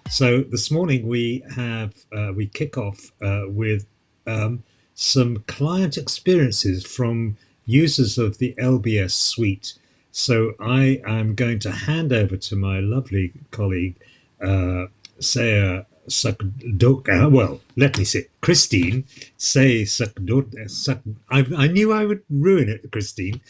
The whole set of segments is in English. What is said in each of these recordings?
So this morning we kick off with some client experiences from users of the LBS Suite. So I am going to hand over to my lovely colleague, Saya Sakdoka. Well, let me say, Christine Say Sakdoka. I knew I would ruin it, Christine.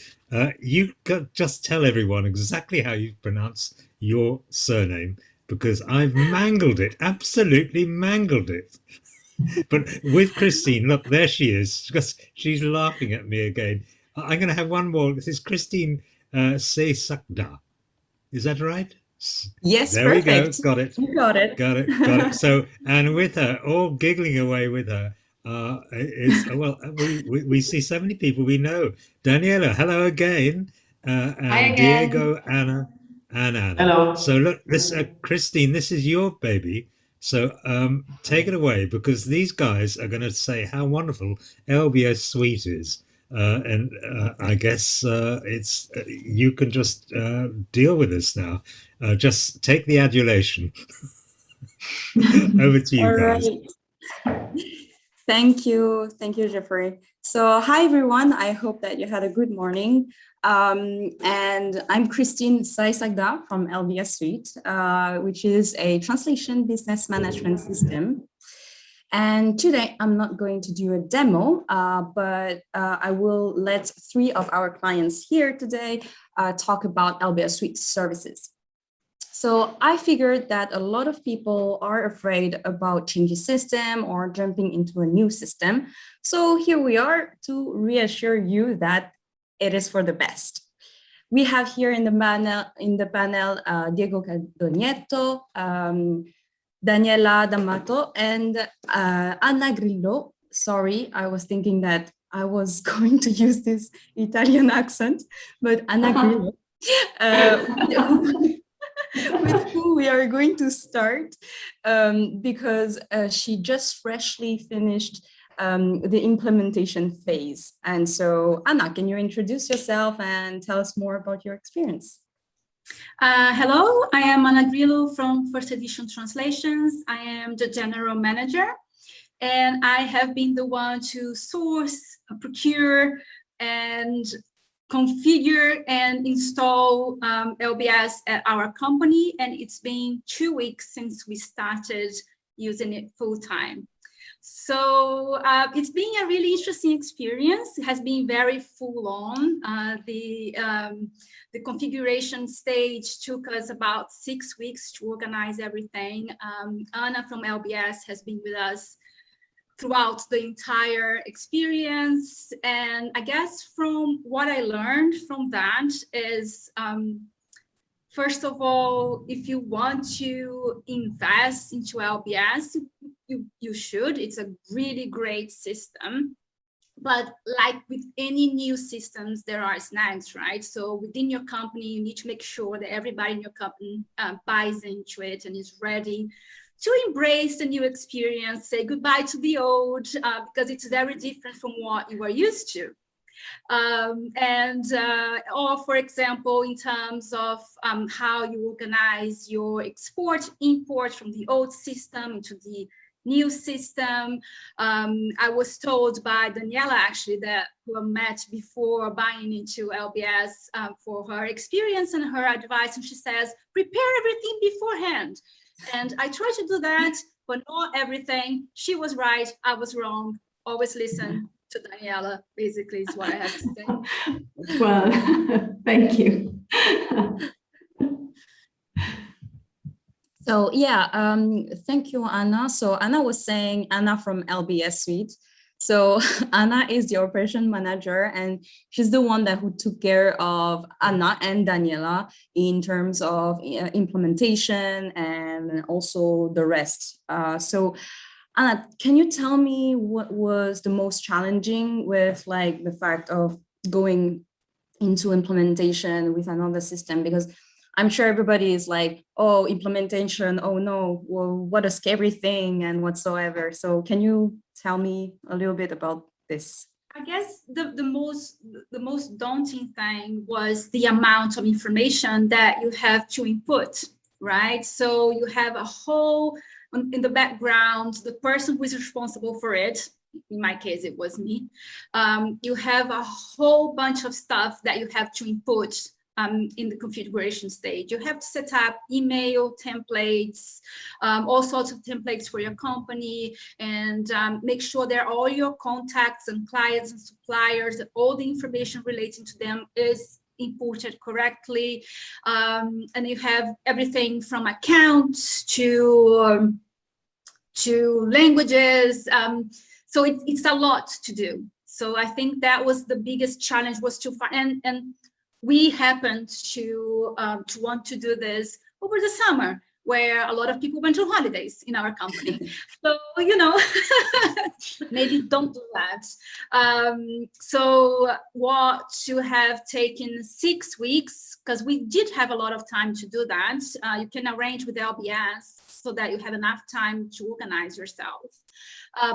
Just tell everyone exactly how you pronounce your surname because I've mangled it, absolutely mangled it. But with Christine, look, there she is. She's laughing at me again. I'm going to have one more. This is Christine Sakda. Is that right? Yes, There we go. perfect. Got it. You got it. Got it. Got it. So, and with her, all giggling away with her, well, we see so many people we know. Daniela, hello again, Hi and again. Diego, Anna, and Anna. Hello. So look, this Christine, this is your baby. So take it away because these guys are going to say how wonderful LBS Suite is. And I guess it's you can just deal with this now. Just take the adulation. Over to you All guys. right. Thank you. Thank you, Jeffrey. So, hi, everyone. I hope that you had a good morning. And I'm Christine Saisagda from LBS Suite, which is a translation business management system. And today I'm not going to do a demo, but I will let three of our clients here today talk about LBS Suite services. So I figured that a lot of people are afraid about changing system or jumping into a new system. So here we are to reassure you that it is for the best. We have here in the panel Diego Caldognetto, Daniela D'Amato, and Anna Grillo. Sorry, I was thinking that I was going to use this Italian accent, but Anna Grillo. Uh, with who we are going to start because she just freshly finished the implementation phase. And so, Anna, can you introduce yourself and tell us more about your experience? Hello, I am Anna Grilo from First Edition Translations. I am the general manager, and I have been the one to source, procure, and configure and install LBS at our company, and it's been 2 weeks since we started using it full time. So it's been a really interesting experience. It has been very full on. The configuration stage took us about 6 weeks to organize everything. Anna from LBS has been with us throughout the entire experience. And I guess from what I learned from that is, first of all, if you want to invest into LBS, you should. It's a really great system. But like with any new systems, there are snags, right? So within your company, you need to make sure that everybody in your company buys into it and is ready to embrace the new experience, say goodbye to the old, because it's very different from what you are used to. Or for example, in terms of how you organize your export, import from the old system into the new system. I was told by Daniela, actually, that who I met before buying into LBS for her experience and her advice, and she says, prepare everything beforehand. And I try to do that, but not everything. She was right, I was wrong. Always listen to Daniela, basically, is what I have to say. Well, thank you. So yeah, thank you, Anna. So Anna was saying, Anna from LBS Suite. So Anna is the operation manager, and she's the one who took care of Anna and Daniela in terms of implementation and also the rest. So Anna, can you tell me what was the most challenging with like the fact of going into implementation with another system? Because I'm sure everybody is like, oh, implementation, oh no, well, what a scary thing and whatsoever. So can you tell me a little bit about this? I guess the most daunting thing was the amount of information that you have to input right? So you have a whole, in the background, the person who is responsible for it, in my case, it was me. You have a whole bunch of stuff that you have to input in the configuration stage. You have to set up email templates, all sorts of templates for your company, and make sure that all your contacts and clients and suppliers, all the information relating to them is inputted correctly. And you have everything from accounts to languages. So it's a lot to do. So I think that was the biggest challenge, was to find, and we happened to want to do this over the summer, where a lot of people went on holidays in our company. So, you know, maybe don't do that. So what to have taken 6 weeks, because we did have a lot of time to do that. You can arrange with LBS so that you have enough time to organize yourself.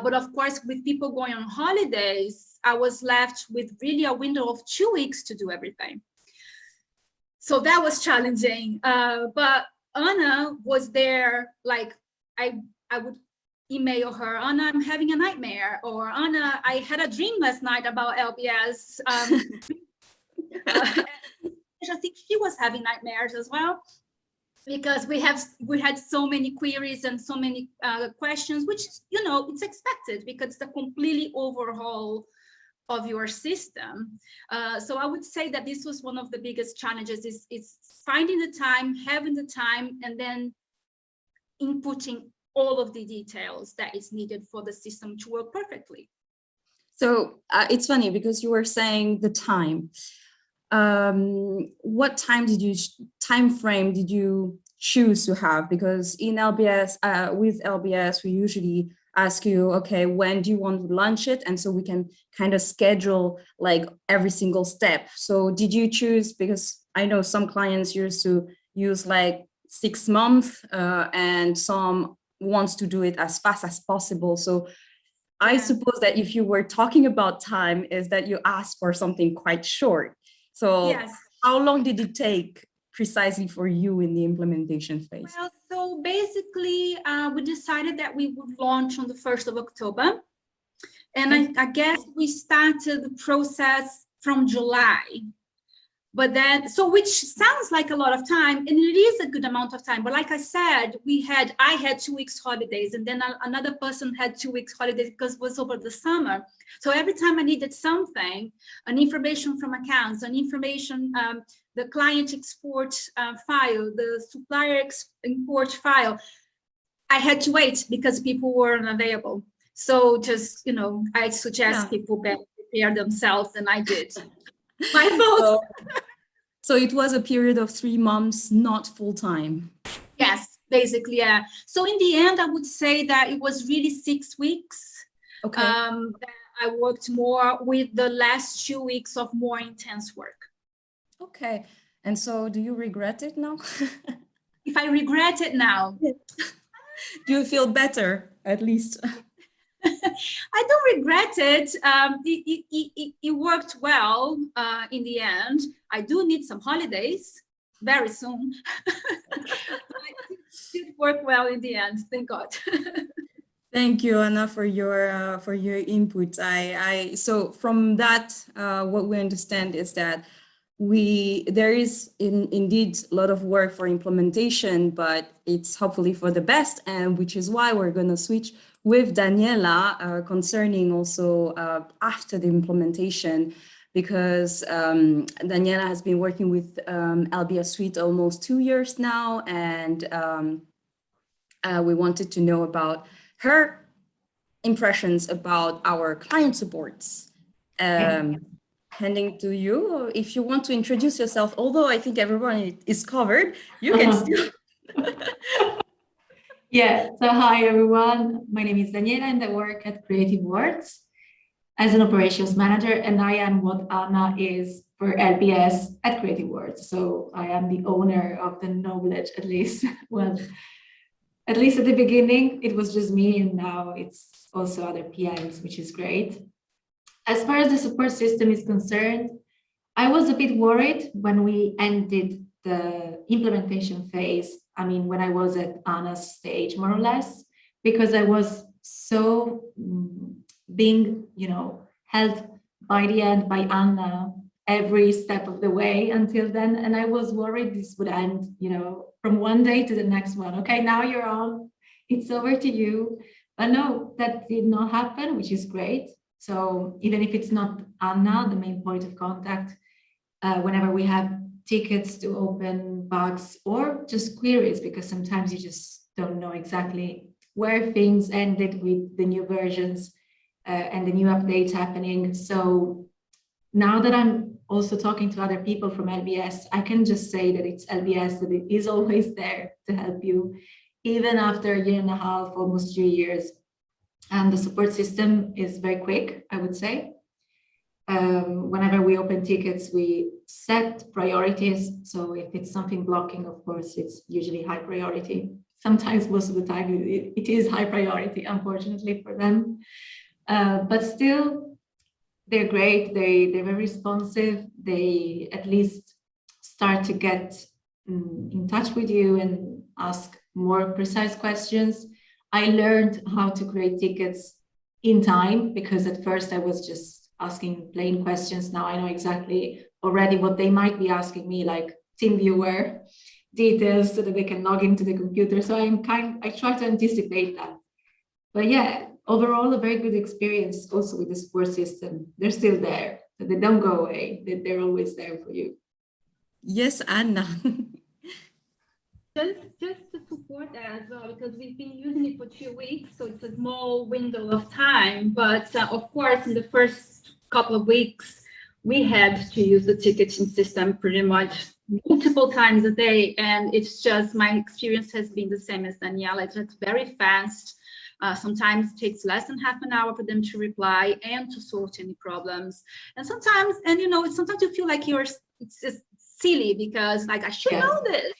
But of course, with people going on holidays, I was left with really a window of 2 weeks to do everything. So that was challenging. But Anna was there, like I would email her, Anna, I'm having a nightmare, or Anna, I had a dream last night about LBS. I think she was having nightmares as well, because we had so many queries and so many questions, which, you know, it's expected because it's a completely overhaul of your system. So I would say that this was one of the biggest challenges, is finding the time, having the time, and then inputting all of the details that is needed for the system to work perfectly. So it's funny because you were saying the time. What time frame did you choose to have? Because in LBS, with LBS, we usually ask you, okay, when do you want to launch it? And so we can kind of schedule like every single step. So did you choose, because I know some clients used to use like 6 months and some wants to do it as fast as possible. So I suppose that if you were talking about time, is that you asked for something quite short. So yes. How long did it take precisely for you in the implementation phase? Well, so basically, we decided that we would launch on the 1st of October. And I guess we started the process from July. But then, so which sounds like a lot of time, and it is a good amount of time. But like I said, I had 2 weeks holidays, and then another person had 2 weeks holidays because it was over the summer. So every time I needed something, an information from accounts, an information, the client export file, the supplier import file, I had to wait because people were unavailable. So just, you know, I suggest people better prepare themselves, and I did. My fault. So it was a period of 3 months, not full time. Yes, basically, yeah. So in the end, I would say that it was really 6 weeks. Okay. That I worked more, with the last 2 weeks of more intense work. Okay. And so do you regret it now? If I regret it now? Do you feel better, at least? I don't regret it. It worked well in the end. I do need some holidays very soon. But it did work well in the end, thank God. Thank you, Anna, for your input. So from that, what we understand is that there is indeed a lot of work for implementation, but it's hopefully for the best, and which is why we're going to switch with Daniela concerning also after the implementation, because Daniela has been working with LBS Suite almost 2 years now, and we wanted to know about her impressions about our client supports. Handing to you, if you want to introduce yourself, although I think everyone is covered, you can still. Yeah, so hi everyone, my name is Daniela and I work at Fashionwords as an operations manager, and I am what Anna is for LBS at Fashionwords. So I am the owner of the knowledge, at least. Well, at least at the beginning, it was just me, and now it's also other PMs, which is great. As far as the support system is concerned, I was a bit worried when we ended the implementation phase I mean, when I was at Anna's stage, more or less, because I was so being, held by the end by Anna every step of the way until then. And I was worried this would end, from one day to the next one. Okay, now you're on, it's over to you. But no, that did not happen, which is great. So even if it's not Anna, the main point of contact, whenever we have tickets to open bugs or just queries, because sometimes you just don't know exactly where things ended with the new versions and the new updates happening. So now that I'm also talking to other people from LBS, I can just say that it's LBS, that it is always there to help you, even after a year and a half, almost 2 years. And the support system is very quick, I would say. Whenever we open tickets, we set priorities. So if it's something blocking, of course, it's usually high priority. Sometimes, most of the time, it is high priority, unfortunately for them. But still, they're great. They're very responsive. They at least start to get in touch with you and ask more precise questions. I learned how to create tickets in time, because at first I was just asking plain questions. Now I know exactly already what they might be asking me, like team viewer details, so that they can log into the computer. So I try to anticipate that. But yeah, overall, a very good experience also with the support system. They're still there, so they don't go away. They're always there for you. Yes, Anna. Just to support that as well, because we've been using it for 2 weeks, so it's a small window of time. But of course, in the first couple of weeks, we had to use the ticketing system pretty much multiple times a day. And it's just, my experience has been the same as Daniela. It's just very fast. Sometimes it takes less than half an hour for them to reply and to sort any problems. And sometimes, sometimes you feel like it's just silly, because like, I should know this,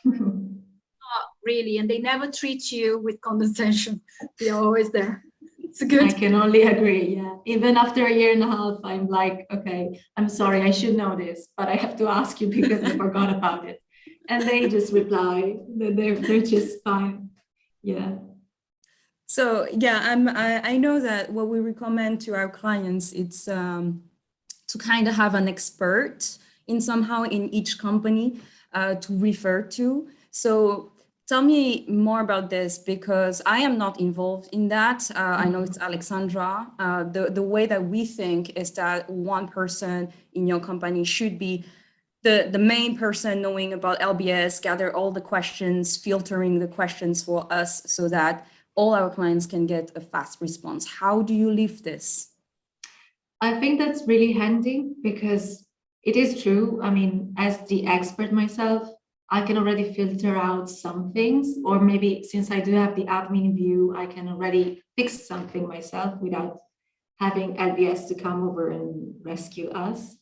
but not really. And they never treat you with condescension. They're always there. It's good. I can only agree. Yeah. Even after a year and a half, I'm like, okay, I'm sorry, I should know this, but I have to ask you because I forgot about it. And they just reply. They're just fine. Yeah. So yeah, I know that what we recommend to our clients, it's to kind of have an expert somehow in each company to refer to. So tell me more about this, because I am not involved in that. I know it's Alexandra. The way that we think is that one person in your company should be the main person knowing about LBS, gather all the questions, filtering the questions for us so that all our clients can get a fast response. How do you live this? I think that's really handy, because it is true. I mean, as the expert myself, I can already filter out some things, or maybe since I do have the admin view, I can already fix something myself without having LBS to come over and rescue us.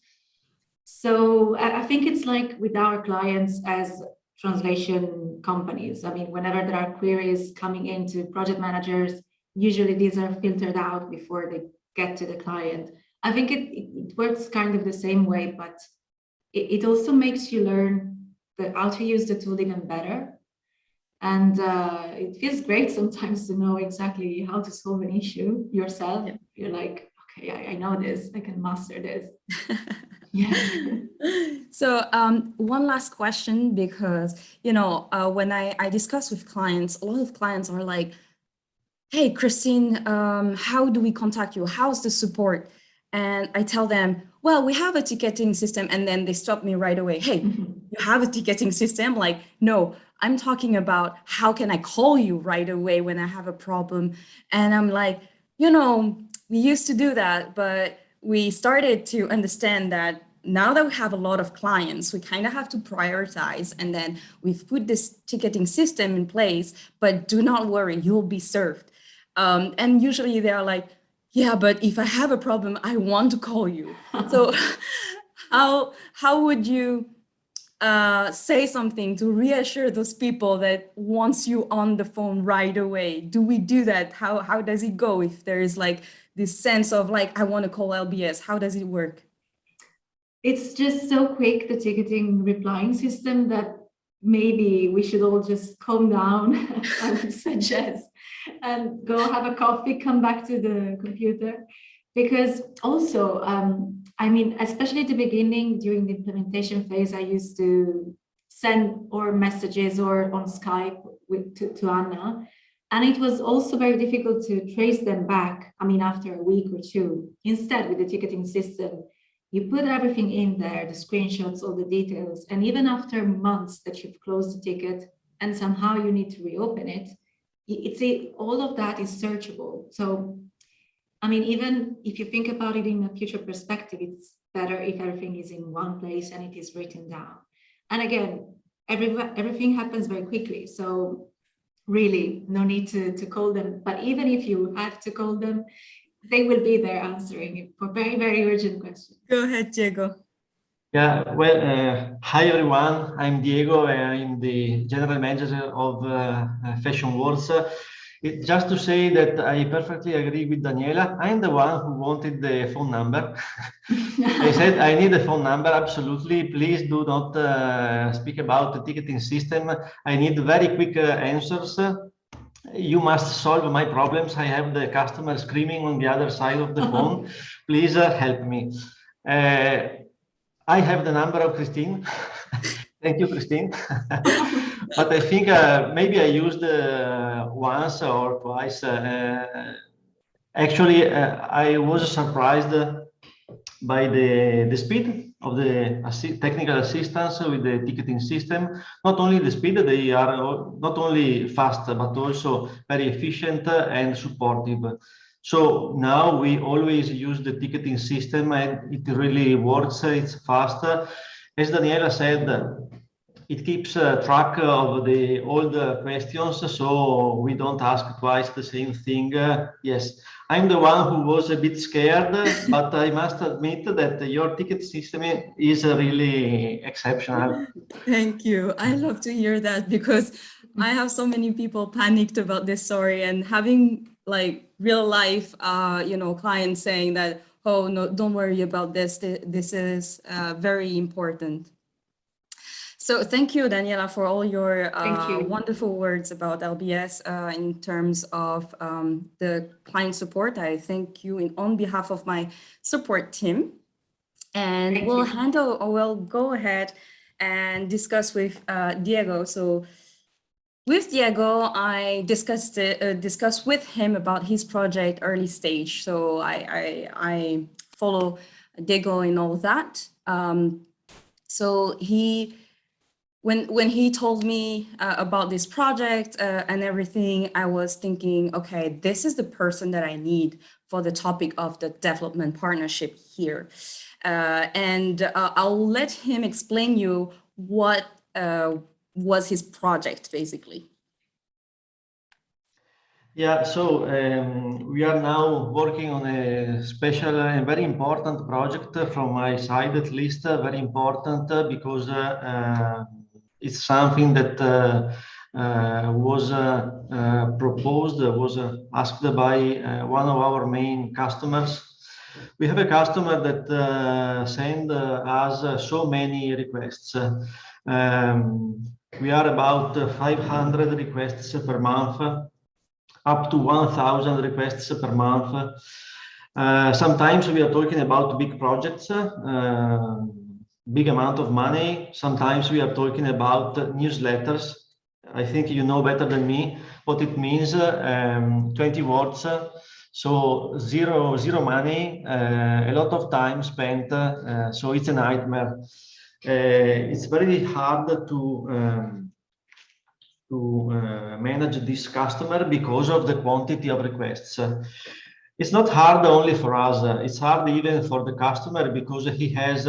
So I think it's like with our clients as translation companies. I mean, whenever there are queries coming into project managers, usually these are filtered out before they get to the client. I think it works kind of the same way, but it also makes you learn how to use the tool even better. And it feels great sometimes to know exactly how to solve an issue yourself. Yeah. You're like, okay, I know this, I can master this. Yeah. So one last question, because, when I discuss with clients, a lot of clients are like, hey, Christine, how do we contact you? How's the support? And I tell them, well, we have a ticketing system. And then they stop me right away. Hey, you have a ticketing system? Like, no, I'm talking about how can I call you right away when I have a problem? And I'm like, we used to do that, but we started to understand that now that we have a lot of clients, we kind of have to prioritize, and then we've put this ticketing system in place, but do not worry, you'll be served. And usually they're like, yeah, but if I have a problem, I want to call you. So how would you say something to reassure those people that wants you on the phone right away? Do we do that? How does it go if there is like this sense of like, I want to call LBS? How does it work? It's just so quick, the ticketing replying system, that maybe we should all just calm down, I would suggest, and go have a coffee, come back to the computer. Because also, I mean, especially at the beginning, during the implementation phase, I used to send or messages or on Skype to Anna. And it was also very difficult to trace them back, I mean, after a week or two. Instead, with the ticketing system, you put everything in there, the screenshots, all the details, and even after months that you've closed the ticket and somehow you need to reopen it, all of that is searchable. So, I mean, even if you think about it in a future perspective, it's better if everything is in one place and it is written down. And again, everything happens very quickly. So really, no need to call them. But even if you have to call them, they will be there answering for very, very urgent questions. Go ahead, Diego. Yeah, well, hi everyone. I'm Diego. I'm the general manager of Fashionwords. Just to say that I perfectly agree with Daniela. I'm the one who wanted the phone number. They said, I need a phone number, absolutely. Please do not speak about the ticketing system. I need very quick answers. You must solve my problems. I have the customer screaming on the other side of the phone. Please help me. I have the number of Christine. Thank you, Christine. But I think maybe I used once or twice. Actually, I was surprised by the speed of the technical assistance with the ticketing system. Not only the speed, they are not only fast, but also very efficient and supportive. So now we always use the ticketing system and it really works, it's fast. As Daniela said, it keeps track of all the questions, so we don't ask twice the same thing. Yes, I'm the one who was a bit scared, but I must admit that your ticket system is really exceptional. Thank you. I love to hear that because I have so many people panicked about this story, and having like real life, clients saying that, oh no, don't worry about this. This is very important. So thank you, Daniela, for all your wonderful words about LBS in terms of the client support. I thank you on behalf of my support team. And we'll go ahead and discuss with Diego. So with Diego, I discussed with him about his project early stage. So I follow Diego in all that. So when he told me about this project and everything, I was thinking, okay, this is the person that I need for the topic of the development partnership here. And I'll let him explain you what was his project, basically. Yeah, so we are now working on a special and very important project from my side, at least very important because it's something that was proposed, was asked by one of our main customers. We have a customer that sent us so many requests. We are about 500 requests per month, up to 1,000 requests per month. Sometimes we are talking about big projects, big amount of money. Sometimes we are talking about newsletters. I think you know better than me what it means, 20 words. So zero money, a lot of time spent. So it's a nightmare. It's very hard to manage this customer because of the quantity of requests. It's not hard only for us, it's hard even for the customer because he has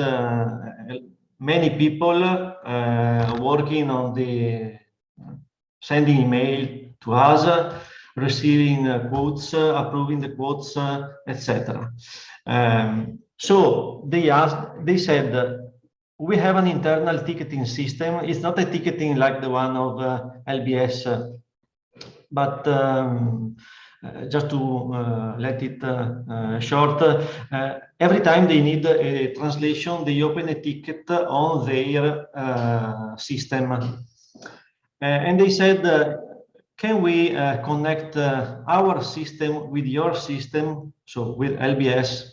many people working on the sending email to us, receiving quotes, approving the quotes, etc. So they said, we have an internal ticketing system. It's not a ticketing like the one of LBS, but just to let it short, every time they need a translation, they open a ticket on their system. And they said, can we connect our system with your system, so with LBS,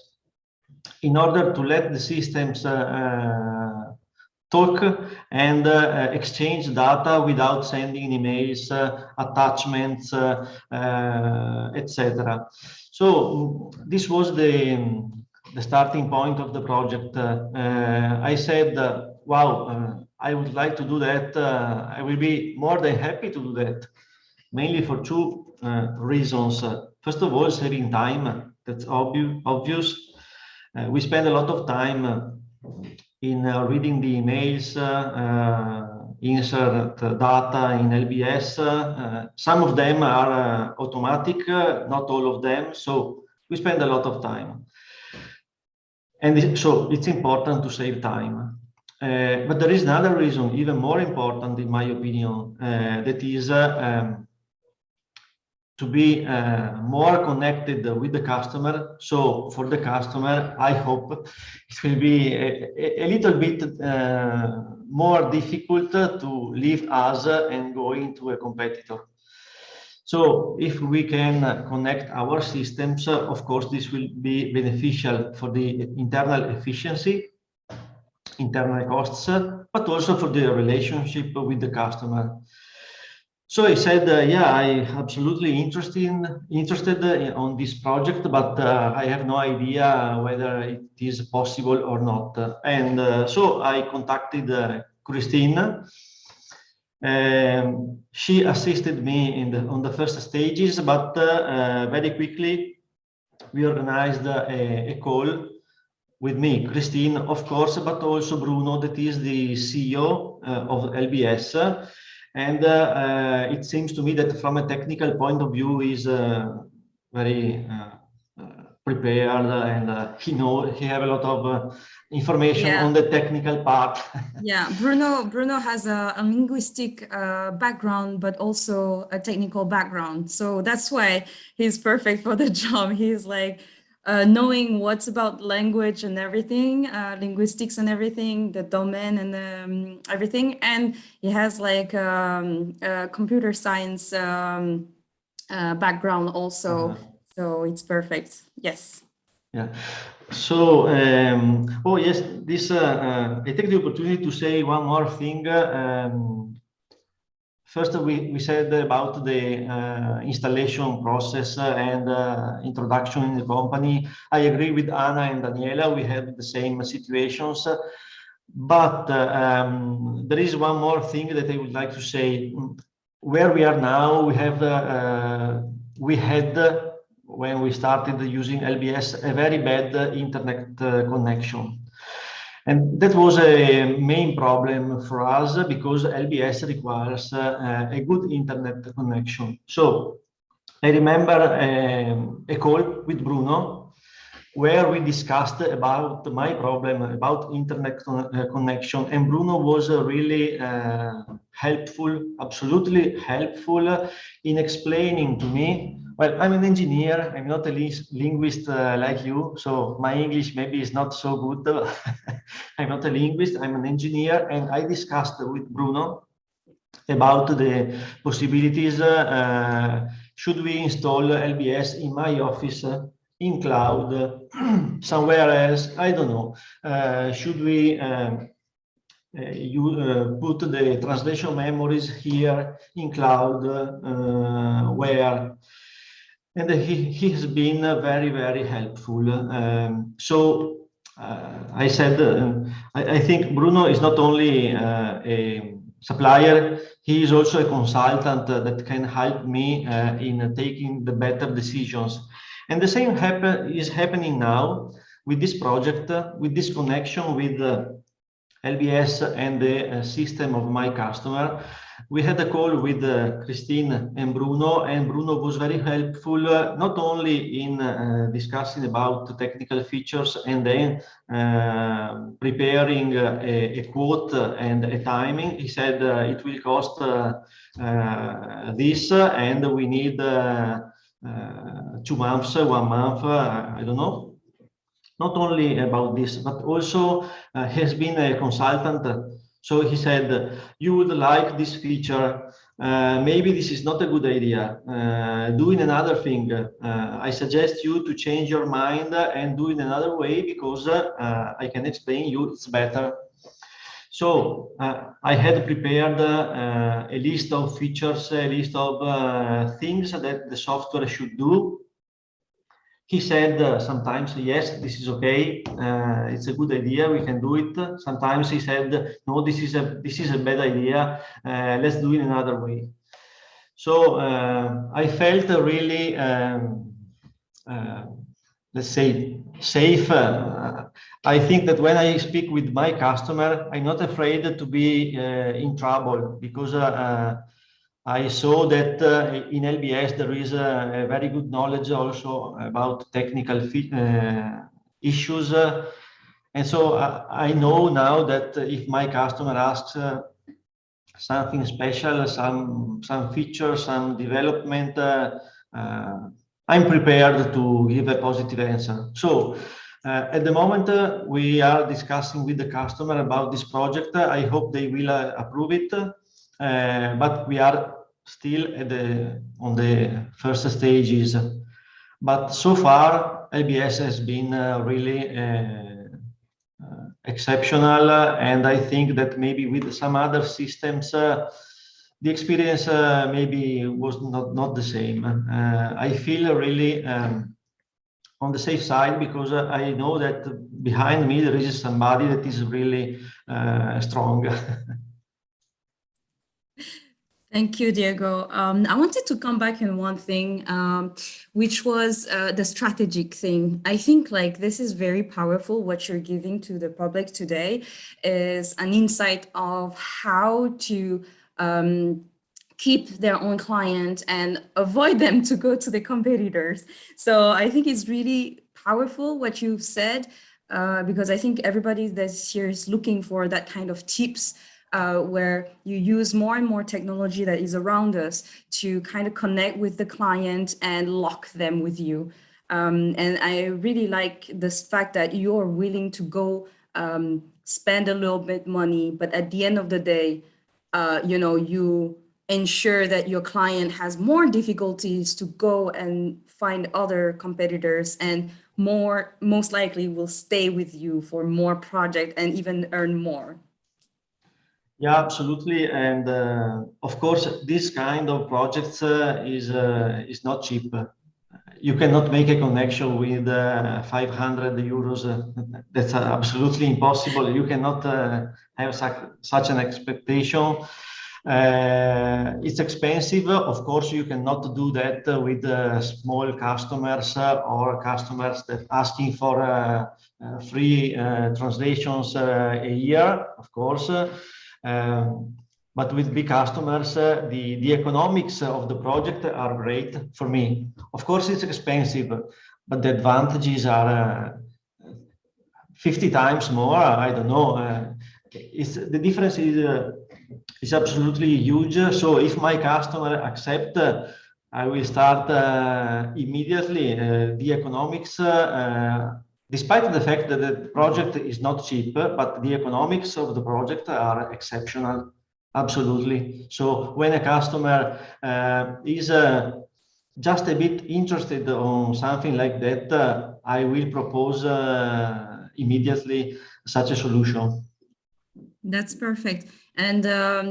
in order to let the systems talk and exchange data without sending emails, attachments, etc. So this was the starting point of the project. I said, wow, I would like to do that. I will be more than happy to do that, mainly for two reasons. First of all, saving time. That's obvious. We spend a lot of time in reading the emails, insert data in LBS. Some of them are automatic, not all of them. So we spend a lot of time. And so it's important to save time. But there is another reason, even more important in my opinion, that is to be more connected with the customer. So for the customer, I hope it will be a little bit more difficult to leave us and go into a competitor. So if we can connect our systems, of course, this will be beneficial for the internal efficiency, internal costs, but also for the relationship with the customer. So I said, yeah, I absolutely interested on this project, but I have no idea whether it is possible or not. And so I contacted Christine. She assisted me on the first stages, but very quickly we organized a call with me, Christine, of course, but also Bruno, that is the CEO of LBS. And it seems to me that from a technical point of view, he's very prepared, and he have a lot of information on the technical part. Yeah, Bruno has a linguistic background, but also a technical background. So that's why he's perfect for the job. He's like knowing what's about language and everything, linguistics and everything, the domain and everything. And he has like a computer science background also. So it's perfect. Yes. Yeah. So, oh yes, this I take the opportunity to say one more thing. First, we said about the installation process and introduction in the company. I agree with Anna and Daniela. We had the same situations, but there is one more thing that I would like to say. Where we are now, we had when we started using LBS, a very bad internet connection. And that was a main problem for us because LBS requires a good internet connection. So I remember a call with Bruno where we discussed about my problem about internet connection, and Bruno was really helpful, absolutely helpful in explaining to me. Well, I'm an engineer, I'm not a linguist like you, so my English maybe is not so good. I'm not a linguist, I'm an engineer, and I discussed with Bruno about the possibilities. Should we install LBS in my office, in cloud, somewhere else? I don't know. Should we put the translation memories here in cloud, where? And he has been very, very helpful. So I said, I think Bruno is not only a supplier, he is also a consultant that can help me in taking the better decisions. And the same is happening now with this project, with this connection with LBS and the system of my customer. We had a call with Christine and Bruno was very helpful, not only in discussing about technical features and then preparing a quote and a timing. He said it will cost this, and we need 2 months, 1 month, I don't know. Not only about this, but also has been a consultant So he said, you would like this feature, maybe this is not a good idea. Doing another thing. I suggest you to change your mind and do it another way because I can explain you it's better. So I had prepared a list of features, a list of things that the software should do. He said sometimes, yes, this is okay, it's a good idea, we can do it. Sometimes he said, no, this is a bad idea, let's do it another way. So I felt really, let's say, safe. I think that when I speak with my customer, I'm not afraid to be in trouble because I saw that in LBS there is a very good knowledge also about technical issues. And so I know now that if my customer asks something special, some feature, some development, I'm prepared to give a positive answer. So at the moment, we are discussing with the customer about this project. I hope they will approve it, but we are still on the first stages. But so far, LBS has been really exceptional, and I think that maybe with some other systems, the experience maybe was not the same. I feel really on the safe side because I know that behind me there is somebody that is really strong. Thank you, Diego. I wanted to come back on one thing, which was the strategic thing. I think like this is very powerful. What you're giving to the public today is an insight of how to keep their own client and avoid them to go to the competitors. So I think it's really powerful what you've said, because I think everybody that's here is looking for that kind of tips where you use more and more technology that is around us to kind of connect with the client and lock them with you. And I really like this fact that you're willing to go spend a little bit money, but at the end of the day, you ensure that your client has more difficulties to go and find other competitors and most likely will stay with you for more project and even earn more. Yeah, absolutely. And of course, this kind of projects is not cheap. You cannot make a connection with 500 euros. That's absolutely impossible. You cannot have such an expectation. It's expensive. Of course, you cannot do that with small customers or customers that asking for free translations a year, of course. But with big customers, the economics of the project are great for me. Of course, it's expensive, but the advantages are 50 times more. I don't know. The difference is absolutely huge. So if my customer accept, I will start immediately. The economics, despite the fact that the project is not cheap, but the economics of the project are exceptional. Absolutely. So when a customer is just a bit interested on something like that, I will propose immediately such a solution. That's perfect. And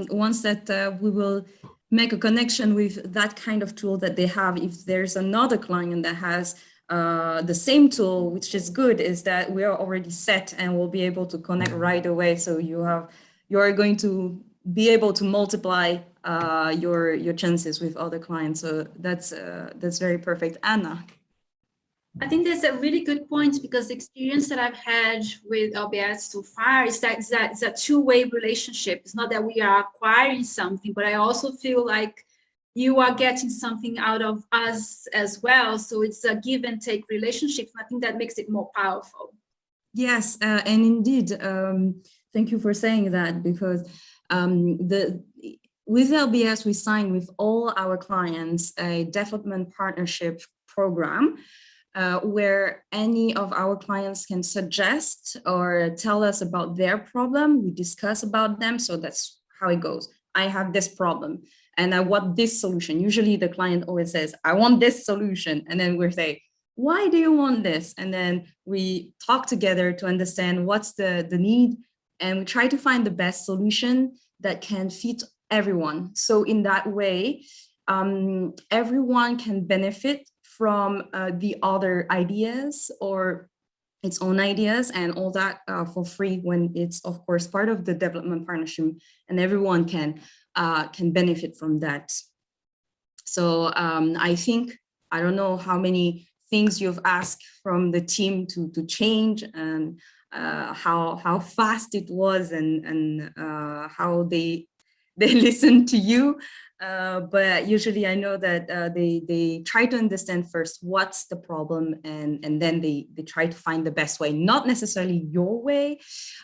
once that we will make a connection with that kind of tool that they have, if there's another client that has the same tool, which is good, is that we are already set and we'll be able to connect right away. So you're going to be able to multiply your chances with other clients. So that's very perfect. Anna. I think that's a really good point because the experience that I've had with LBS so far is that it's a two-way relationship. It's not that we are acquiring something, but I also feel like you are getting something out of us as well. So it's a give and take relationship. And I think that makes it more powerful. Yes, and indeed, thank you for saying that because with LBS, we sign with all our clients a development partnership program. where any of our clients can suggest or tell us about their problem. We discuss about them. So that's how it goes. I have this problem and I want this solution. Usually the client always says, I want this solution. And then we say, why do you want this? And then we talk together to understand what's the need. And we try to find the best solution that can fit everyone. So in that way, everyone can benefit from the other ideas or its own ideas and all that for free when it's of course part of the development partnership, and everyone can benefit from that. So I think, I don't know how many things you've asked from the team to change, and how fast it was, and how they listen to you. But usually I know that they try to understand first what's the problem, and then they try to find the best way, not necessarily your way,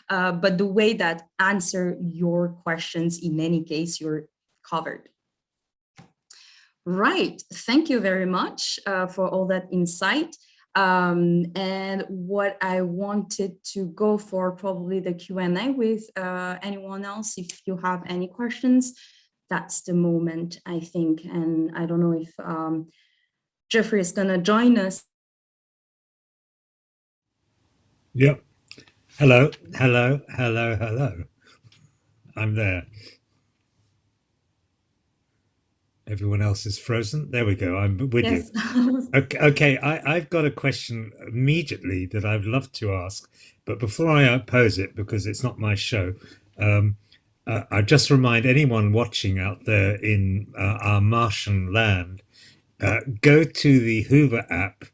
but the way that answer your questions. In any case, you're covered. Right, thank you very much for all that insight. And what I wanted to go for, probably the Q&A with anyone else. If you have any questions, that's the moment, I think. And I don't know if Jeffrey is gonna join us. Yep. Hello, hello, hello, hello. I'm there. Everyone else is frozen. There we go. I'm with Yes. you. Okay. I've got a question immediately that I'd love to ask, but before I pose it, because it's not my show, I just remind anyone watching out there in our Martian land, go to the Hoover app,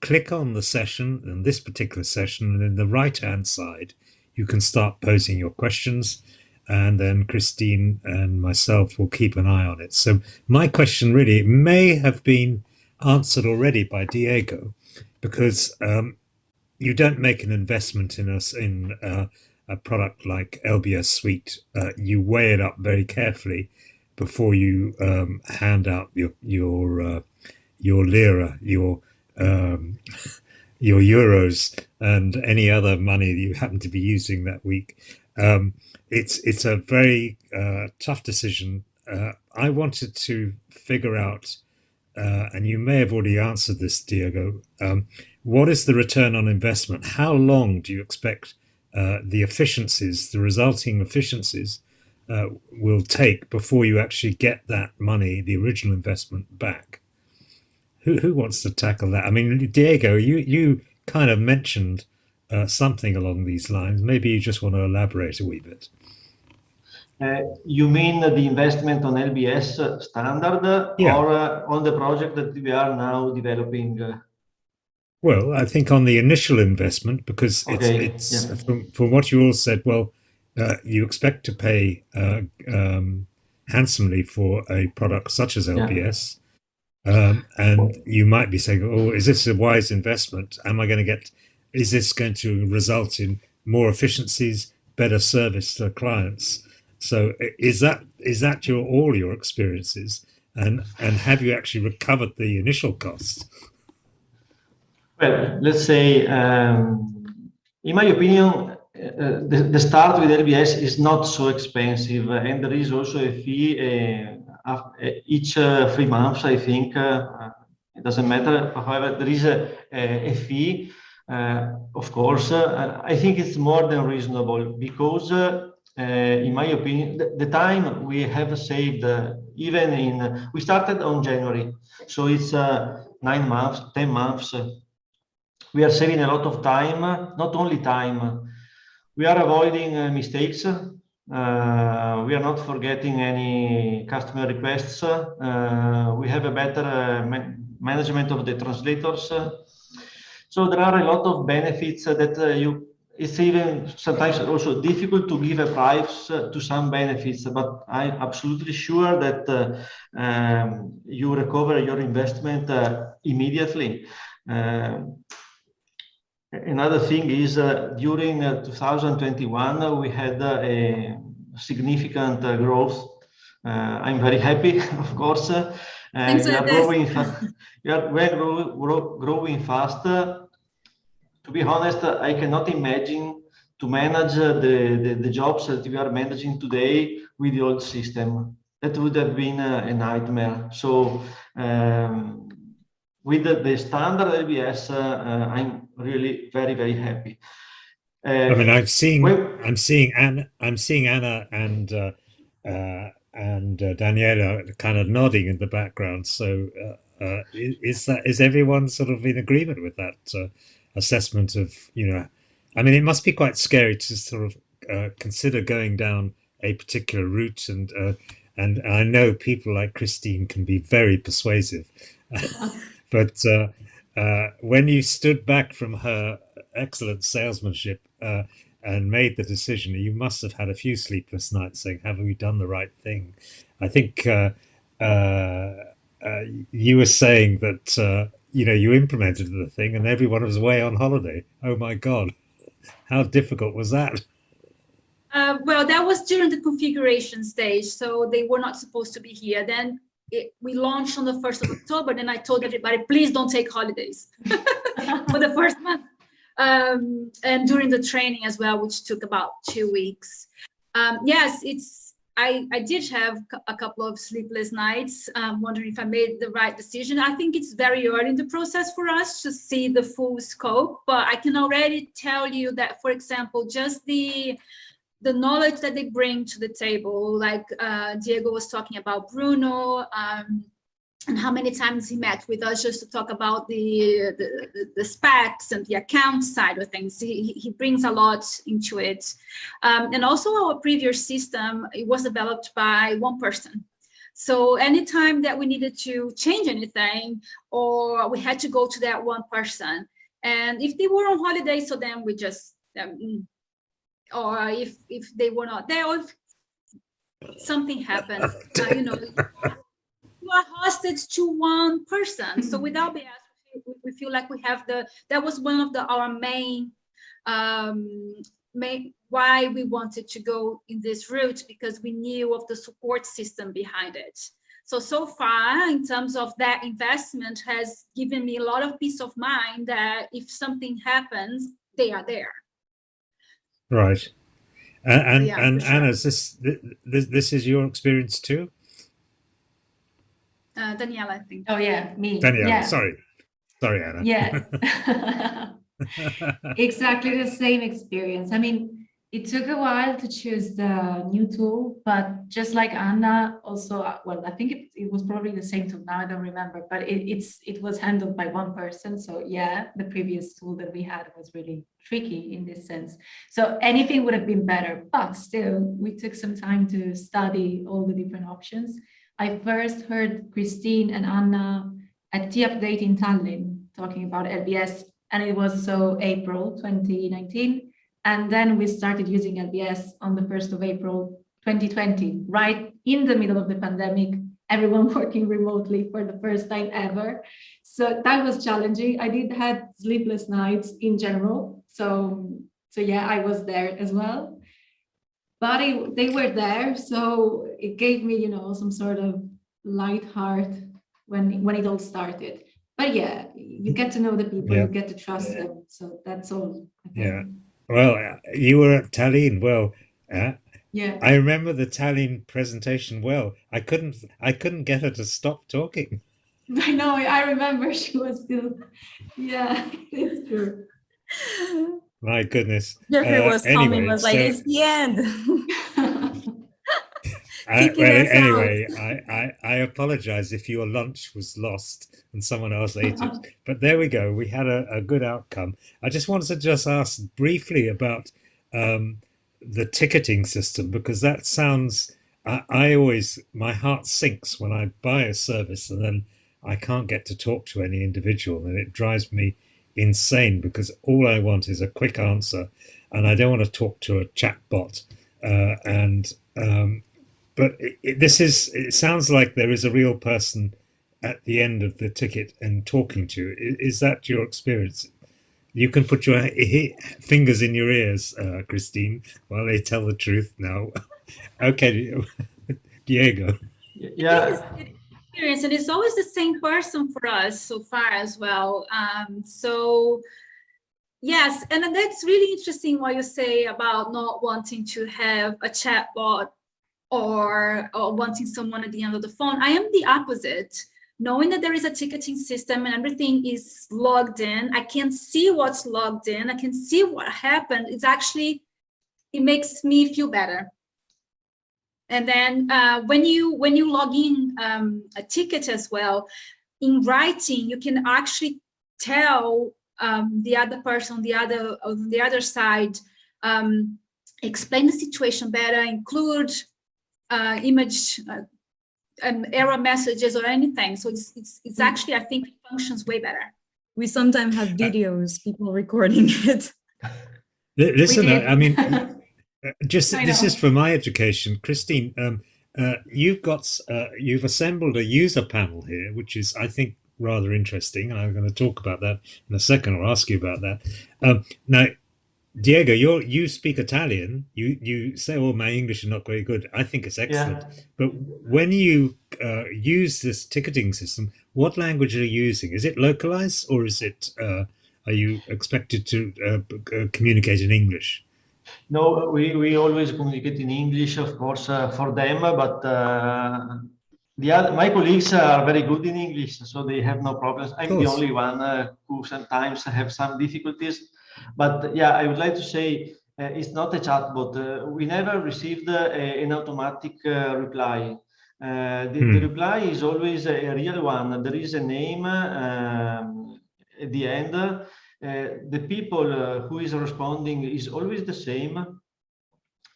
click on the session, and this particular session, and in the right-hand side, you can start posing your questions. And then Christine and myself will keep an eye on it. So my question really may have been answered already by Diego, because you don't make an investment in us in a product like LBS Suite. You weigh it up very carefully before you hand out your lira, your euros, and any other money that you happen to be using that week. It's a very tough decision. I wanted to figure out, and you may have already answered this, Diego, what is the return on investment? How long do you expect the efficiencies, the resulting efficiencies, will take before you actually get that money, the original investment, back? Who wants to tackle that? I mean, Diego, you kind of mentioned something along these lines. Maybe you just want to elaborate a wee bit. You mean the investment on LBS standard, Yeah. or on the project that we are now developing? Well, I think on the initial investment, because it's from what you all said, well, you expect to pay handsomely for a product such as LBS. And you might be saying, oh, is this a wise investment? Is this going to result in more efficiencies, better service to clients? So is that all your experiences? And have you actually recovered the initial costs? Well, let's say, in my opinion, the start with LBS is not so expensive, and there is also a fee each 3 months, I think. It doesn't matter. However, there is a fee. Of course, I think it's more than reasonable, because in my opinion, the time we have saved, we started on January, so it's 9 months, 10 months. We are saving a lot of time, not only time, we are avoiding mistakes. We are not forgetting any customer requests. We have a better management of the translators. So there are a lot of benefits that it's even sometimes also difficult to give a price to some benefits, but I'm absolutely sure that you recover your investment immediately. Another thing is, during 2021, we had a significant growth I'm very happy, of course. Thanks We for are this. growing fast. We are growing fast. To be honest, I cannot imagine to manage the jobs that we are managing today with the old system. That would have been a nightmare. So with the standard LBS, I'm really very happy. I mean, Well, I'm seeing Anna, and Daniela kind of nodding in the background. So, is everyone sort of in agreement with that assessment of, I mean, it must be quite scary to sort of consider going down a particular route, and I know people like Christine can be very persuasive, but when you stood back from her excellent salesmanship and made the decision, you must have had a few sleepless nights saying, "Have we done the right thing?" I think uh, you were saying that you implemented the thing and everyone was away on holiday. Oh my God, how difficult was that? Well, that was during the configuration stage, so they were not supposed to be here. Then we launched on the 1st of October. Then I told everybody, please don't take holidays for the first month. And during the training as well, which took about 2 weeks. Yes, I did have a couple of sleepless nights, wondering if I made the right decision. I think it's very early in the process for us to see the full scope, but I can already tell you that, for example, just the knowledge that they bring to the table, like Diego was talking about Bruno, and how many times he met with us just to talk about the specs and the account side of things. He brings a lot into it. And also our previous system, it was developed by one person. So anytime that we needed to change anything, or we had to go to that one person, and if they were on holiday, so then we just, or if they were not there, or if something happened, you are hosted to one person. So with LBS, we feel like we have that was one of our main why we wanted to go in this route, because we knew of the support system behind it. So far, in terms of that investment, has given me a lot of peace of mind that if something happens, they are there. Right. And Yeah, and sure. Anna, this is your experience too? Daniela, I think. Oh yeah, me. Daniela, Yeah. sorry, Anna. Yeah. Exactly the same experience. I mean, it took a while to choose the new tool, but just like Anna, also, well, I think it was probably the same tool. Now I don't remember, but it was handled by one person. So yeah, the previous tool that we had was really tricky in this sense. So anything would have been better, but still, we took some time to study all the different options. I first heard Christine and Anna at Tea Update in Tallinn talking about LBS, and it was so April 2019. And then we started using LBS on the 1st of April 2020, right in the middle of the pandemic, everyone working remotely for the first time ever. So that was challenging. I did have sleepless nights in general. So yeah, I was there as well. But they were there, so it gave me, some sort of light heart when it all started. But yeah, you get to know the people, you get to trust them. So that's all. Yeah. Well, you were at Tallinn. Well, yeah. I remember the Tallinn presentation well. I couldn't get her to stop talking. I know. I remember she was still. Yeah, it's true. My goodness. Jeffrey was coming, Anyway, was like, it's the end. anyway, I apologize if your lunch was lost and someone else ate it. But there we go. We had a good outcome. I just wanted to ask briefly about the ticketing system, because that sounds, I always, my heart sinks when I buy a service and then I can't get to talk to any individual, and it drives me insane, because all I want is a quick answer and I don't want to talk to a chat bot. But it sounds like there is a real person at the end of the ticket and talking to you. Is that your experience? You can put your fingers in your ears, Christine, while they tell the truth now. Okay. Diego. Yeah. Experience, and it's always the same person for us so far as well. So yes, and that's really interesting what you say about not wanting to have a chatbot or wanting someone at the end of the phone. I am the opposite. Knowing that there is a ticketing system and everything is logged in, I can see what's logged in, I can see what happened. It makes me feel better. And then when you log in a ticket as well, in writing, you can actually tell the other person on the other side, explain the situation better, include image and error messages or anything. So it's actually, I think, it functions way better. We sometimes have videos, people recording it. Listen, I mean, this is for my education, Christine. You've assembled a user panel here, which is, I think, rather interesting. I'm going to talk about that in a second, or ask you about that. Now, Diego, you speak Italian. You say, "Oh, my English is not very good." I think it's excellent. Yeah. But when you use this ticketing system, what language are you using? Is it localized, or is it? Are you expected to communicate in English? No, we always communicate in English, of course, for them. But my colleagues are very good in English, so they have no problems. I'm the only one who sometimes have some difficulties. But yeah, I would like to say it's not a chatbot. We never received an automatic reply. The reply is always a real one. There is a name at the end. The people who is responding is always the same.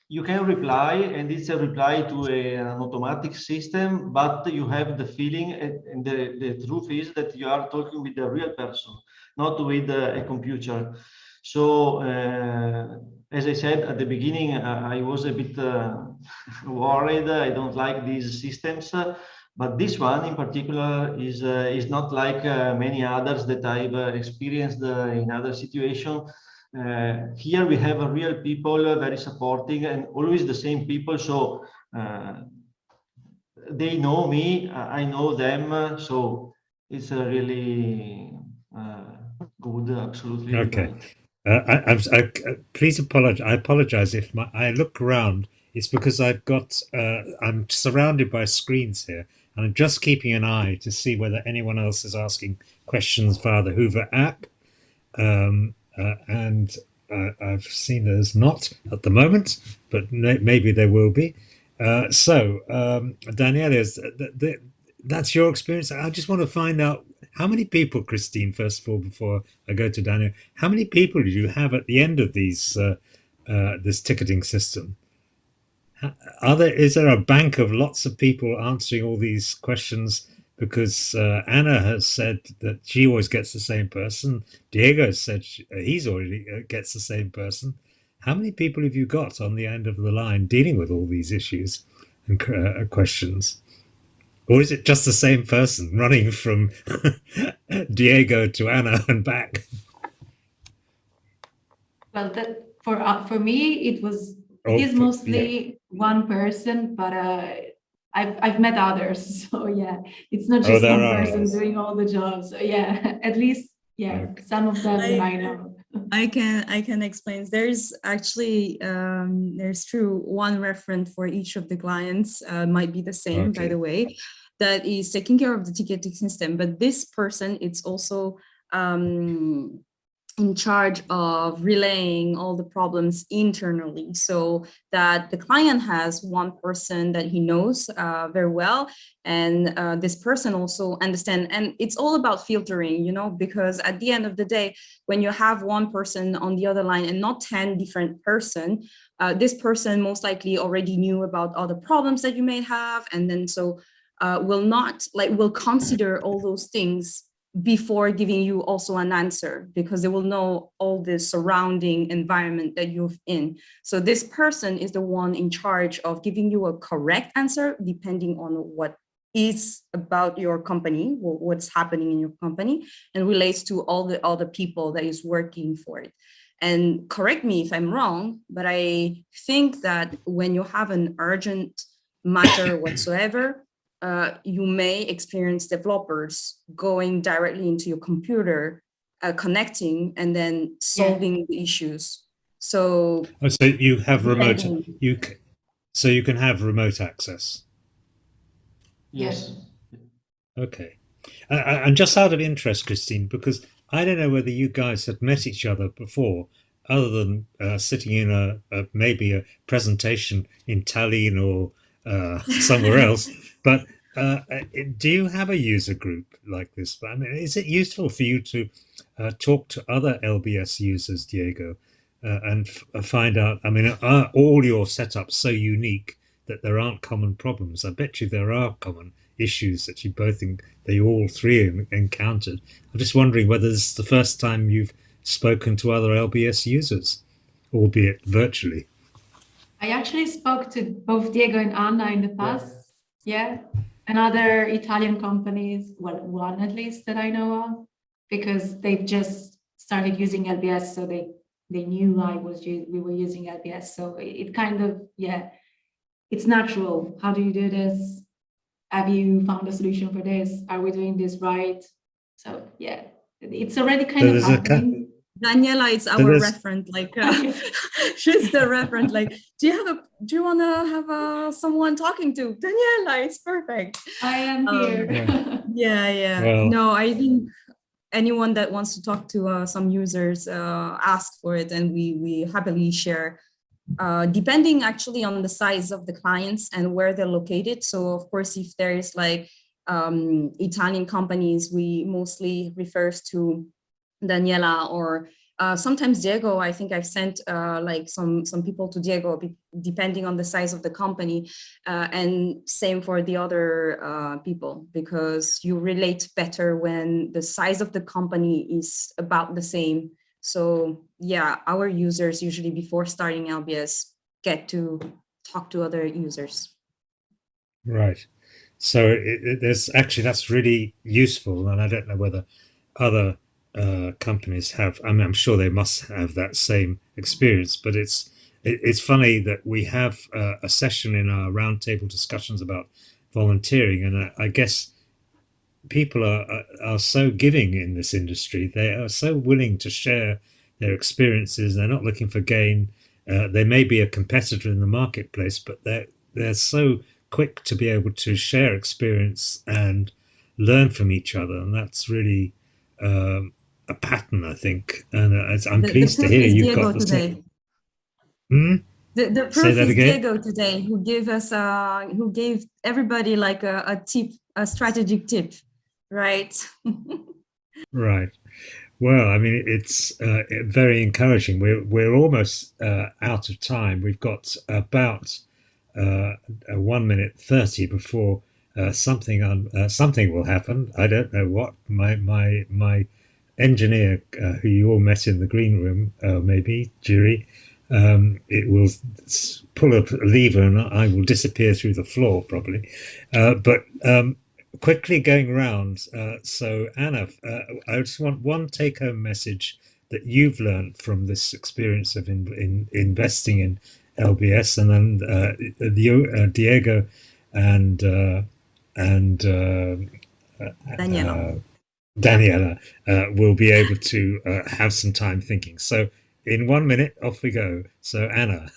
You can reply, and it's a reply to an automatic system, but you have the feeling, and the truth is that you are talking with a real person, not with a computer. So, as I said at the beginning, I was a bit worried. I don't like these systems, but this one in particular is not like many others that I've experienced in other situations. Here we have real people, very supporting, and always the same people. So they know me, I know them. So it's really good, absolutely. Okay. Please apologize. I apologize if I look around. It's because I'm surrounded by screens here, and I'm just keeping an eye to see whether anyone else is asking questions via the Hoover app. And I've seen there's not at the moment, but maybe there will be. Daniela, that's your experience. I just want to find out how many people, Christine, first of all, before I go to Daniel, how many people do you have at the end of these this ticketing system? Is there a bank of lots of people answering all these questions? Because Anna has said that she always gets the same person. Diego has said he's already gets the same person. How many people have you got on the end of the line dealing with all these issues and questions? Or is it just the same person running from Diego to Anna and back? Well, that for me, it is mostly one person, but I've met others. So yeah, it's not just one person doing all the jobs. So yeah, at least some of them that I know. I can explain. There's actually there's one referent for each of the clients. Might be the same, by the way, that is taking care of the ticketing system. But this person, it's also in charge of relaying all the problems internally, so that the client has one person that he knows very well, and this person also understands. And it's all about filtering, because at the end of the day, when you have one person on the other line and not 10 different person, this person most likely already knew about all the problems that you may have, and then will consider all those things before giving you also an answer, because they will know all the surrounding environment that you're in. So this person is the one in charge of giving you a correct answer depending on what is about your company, or what's happening in your company, and relates to all the other people that is working for it. And correct me if I'm wrong, but I think that when you have an urgent matter whatsoever, you may experience developers going directly into your computer, connecting and then solving the issues. So, so you have remote, depending. so you can have remote access. Yes. Okay. And just out of interest, Christine, because I don't know whether you guys had met each other before, other than sitting in maybe a presentation in Tallinn or somewhere else. But do you have a user group like this? I mean, is it useful for you to talk to other LBS users, Diego, and find out? I mean, are all your setups so unique that there aren't common problems? I bet you there are common issues that they all three encountered. I'm just wondering whether this is the first time you've spoken to other LBS users, albeit virtually. I actually spoke to both Diego and Anna in the past. Yeah. And other Italian companies, well, one at least that I know of, because they've just started using LBS, so they knew we were using LBS. So it kind of, it's natural. How do you do this? Have you found a solution for this? Are we doing this right? So yeah, it's already kind of happening. Daniela is our referent, like she's the referent. Like, do you want to have someone talking to? Daniela, it's perfect. I am here. Yeah. Well, no, I think anyone that wants to talk to some users, ask for it, and we happily share. Depending actually on the size of the clients and where they're located. So of course, if there is like Italian companies, we mostly refers to Daniela, or sometimes Diego. I think I've sent like some people to Diego, depending on the size of the company, and same for the other people, because you relate better when the size of the company is about the same. So yeah, our users usually before starting LBS get to talk to other users. Right. So that's really useful, and I don't know whether other companies have. I mean, I'm sure they must have that same experience. But it's funny that we have a session in our roundtable discussions about volunteering, and I guess people are so giving in this industry. They are so willing to share their experiences. They're not looking for gain. They may be a competitor in the marketplace, but they're so quick to be able to share experience and learn from each other, and that's really a pattern, I think. And I'm pleased to hear you've got the same. The proof is Diego today, who gave us who gave everybody like a tip, a strategic tip, right? Right. Well, I mean, it's very encouraging. We're almost out of time. We've got about 1 minute 30 before something will happen. I don't know what. My engineer, who you all met in the green room, maybe Jiri, it will pull a lever and I will disappear through the floor probably. But quickly going around, so Anna, I just want one take-home message that you've learned from this experience of investing in LBS, and then Diego and Daniela will be able to have some time thinking. So in 1 minute, off we go. So Anna.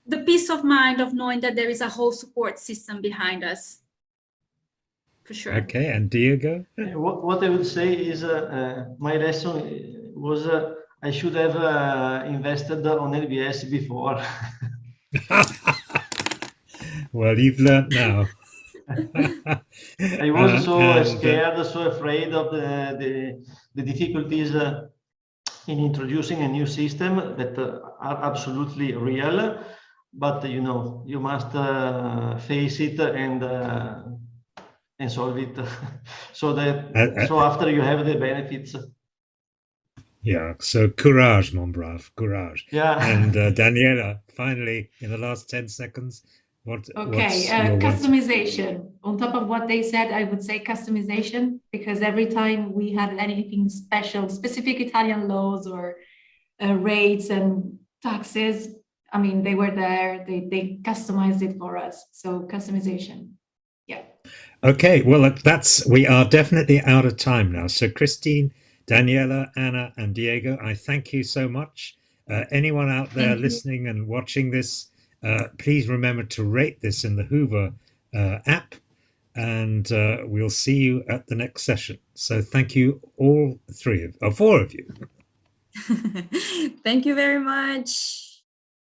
The peace of mind of knowing that there is a whole support system behind us. For sure. Okay, and Diego? What I would say is my lesson was I should have invested on LBS before. Well, you've learned now. I was so scared, so afraid of the difficulties in introducing a new system that are absolutely real. But you must face it and solve it, so after you have the benefits. Yeah, so courage, mon brave, courage. Yeah. And Daniela, finally, in the last 10 seconds, customization. On top of what they said, I would say customization, because every time we had anything special, specific Italian laws or rates and taxes, I mean, they were there, they customized it for us. So customization. Yeah. Okay, well, we are definitely out of time now. So Christine, Daniela, Anna, and Diego, I thank you so much. Anyone out there Thank you. listening and watching this, please remember to rate this in the Hoover app, and we'll see you at the next session. So thank you all four of you. Thank you very much.